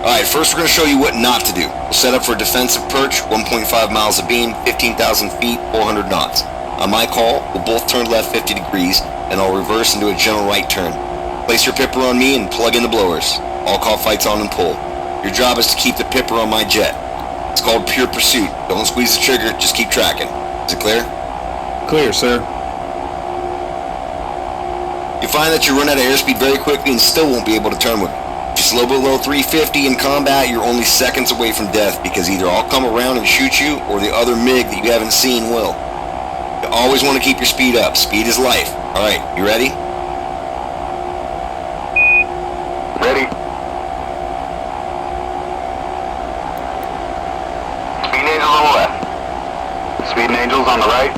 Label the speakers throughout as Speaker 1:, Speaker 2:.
Speaker 1: Alright, first we're going to show you what not to do. We'll set up for a defensive perch, 1.5 miles of beam, 15,000 feet, 400 knots. On my call, we'll both turn left 50 degrees, and I'll reverse into a gentle right turn. Place your pipper on me and plug in the blowers. I'll call fights on and pull. Your job is to keep the pipper on my jet. It's called pure pursuit. Don't squeeze the trigger, just keep tracking. Is it clear?
Speaker 2: Clear, sir.
Speaker 1: You find that you run out of airspeed very quickly and still won't be able to turn with it. If you slow below 350 in combat, you're only seconds away from death because either I'll come around and shoot you or the other MiG that you haven't seen will. You always want to keep your speed up. Speed is life. Alright, you ready?
Speaker 3: Ready. Speed Angels on the left. Speed Angels on the right.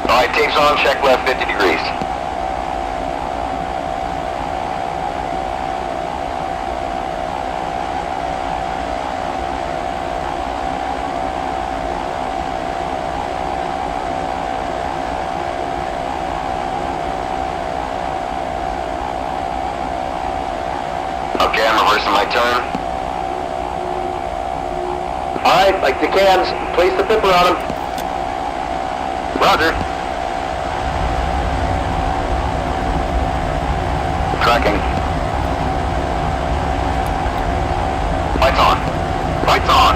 Speaker 3: Alright, tapes on, check left 50 degrees. Okay, I'm reversing my turn. Alright, like the cans, place the pipper on them. Roger. Tracking. Lights on. Lights on.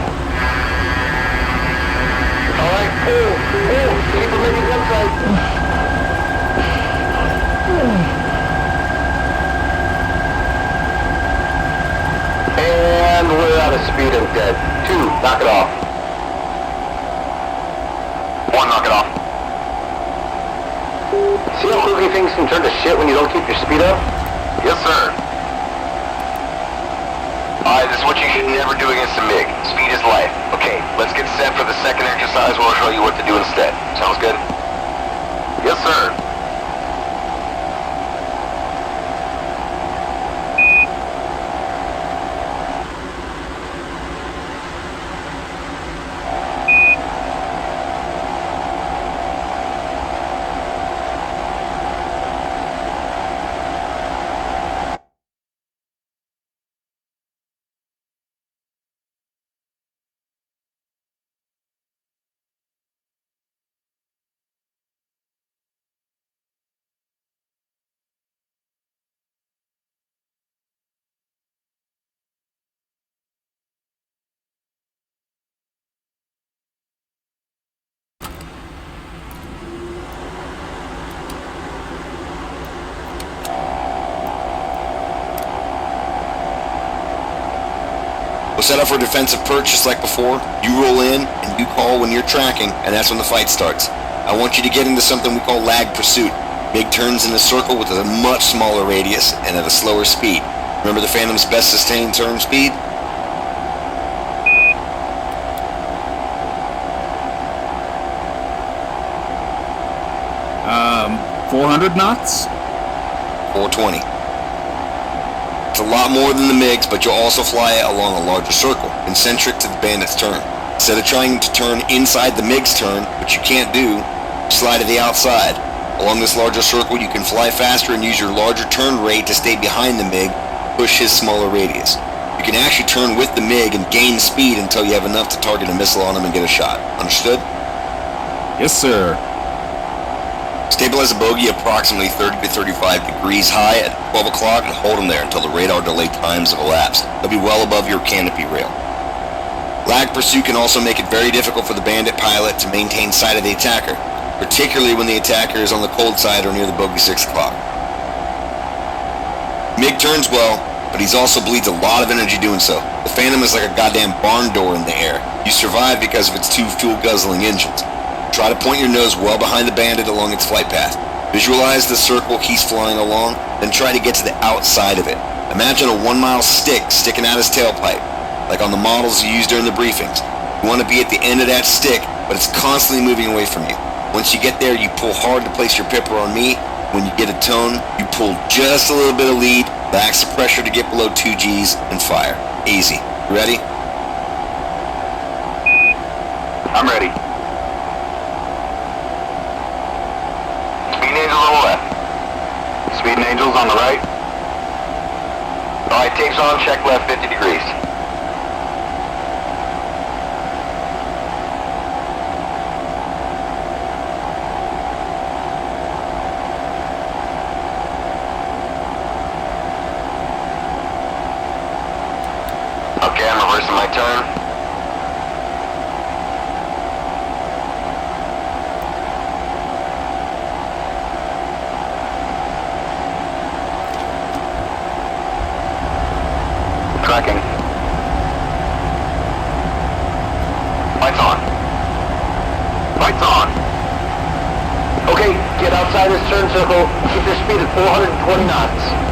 Speaker 3: Alright, pull. Keep them in the gun sight. And we're out of speed and dead. 2, knock it off. 1, knock it off. See how quickly things can turn to shit when you don't keep your speed up? Yes, sir. Alright, this is what you should never do against a MiG. Speed is life. Okay, let's get set for the second exercise where I'll show you what to do instead. Sounds good? Yes, sir.
Speaker 1: We'll set up for a defensive perch just like before. You roll in, and you call when you're tracking, and that's when the fight starts. I want you to get into something we call lag pursuit. MiG turns in a circle with a much smaller radius and at a slower speed. Remember the Phantom's best sustained turn speed?
Speaker 2: 400 knots?
Speaker 1: 420. It's a lot more than the MiGs, but you'll also fly it along a larger circle, concentric to the Bandit's turn. Instead of trying to turn inside the MiG's turn, which you can't do, slide to the outside. Along this larger circle, you can fly faster and use your larger turn rate to stay behind the MiG, push his smaller radius. You can actually turn with the MiG and gain speed until you have enough to target a missile on him and get a shot. Understood?
Speaker 2: Yes, sir.
Speaker 1: Stabilize the bogey approximately 30 to 35 degrees high at 12 o'clock and hold them there until the radar delay times have elapsed. They'll be well above your canopy rail. Lag pursuit can also make it very difficult for the Bandit pilot to maintain sight of the attacker, particularly when the attacker is on the cold side or near the bogey 6 o'clock. MiG turns well, but he also bleeds a lot of energy doing so. The Phantom is like a goddamn barn door in the air. You survive because of its 2 fuel-guzzling engines. Try to point your nose well behind the Bandit along its flight path. Visualize the circle he's flying along, then try to get to the outside of it. Imagine a 1-mile stick sticking out his tailpipe, like on the models you use during the briefings. You want to be at the end of that stick, but it's constantly moving away from you. Once you get there, you pull hard to place your pipper on me. When you get a tone, you pull just a little bit of lead, relax the pressure to get below 2 Gs, and fire. Easy. You ready?
Speaker 3: I'm ready. Speed Angels on the left. Speed Angels on the right. Alright, tapes on, check left 50 degrees. my turn. Tracking. Lights on. Lights on. Okay, get outside this turn circle. Keep your speed at 420 knots.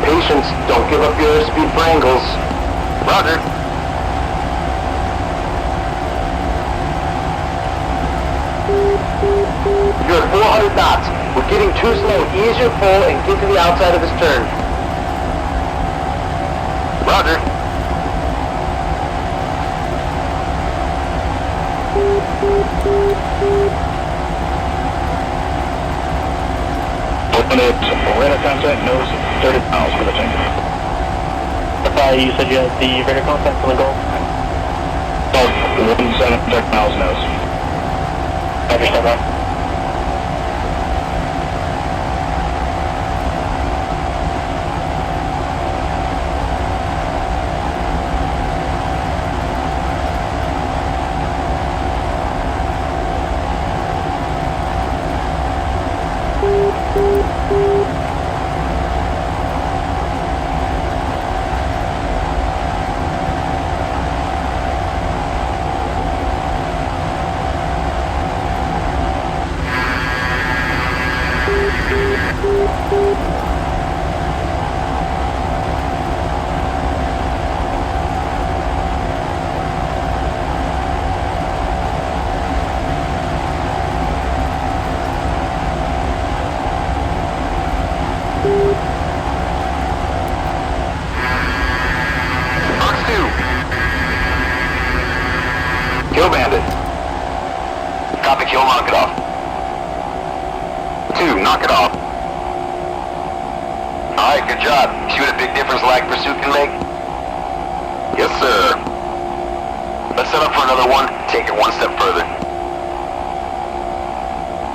Speaker 3: Patience, don't give up your speed for angles. Roger. You're at 400 knots. We're getting too slow. Ease your pull and get to the outside of this turn. Roger.
Speaker 4: Radar contact, nose 30 miles for the tanker. You said you had the radar contact on the goal? 17 30 miles nose. Roger, stand by.
Speaker 3: Kill bandit. Copy kill, knock it off. 2, knock it off. Alright, good job. See what a big difference lag pursuit can make? Yes, sir. Let's set up for another one. Take it one step further.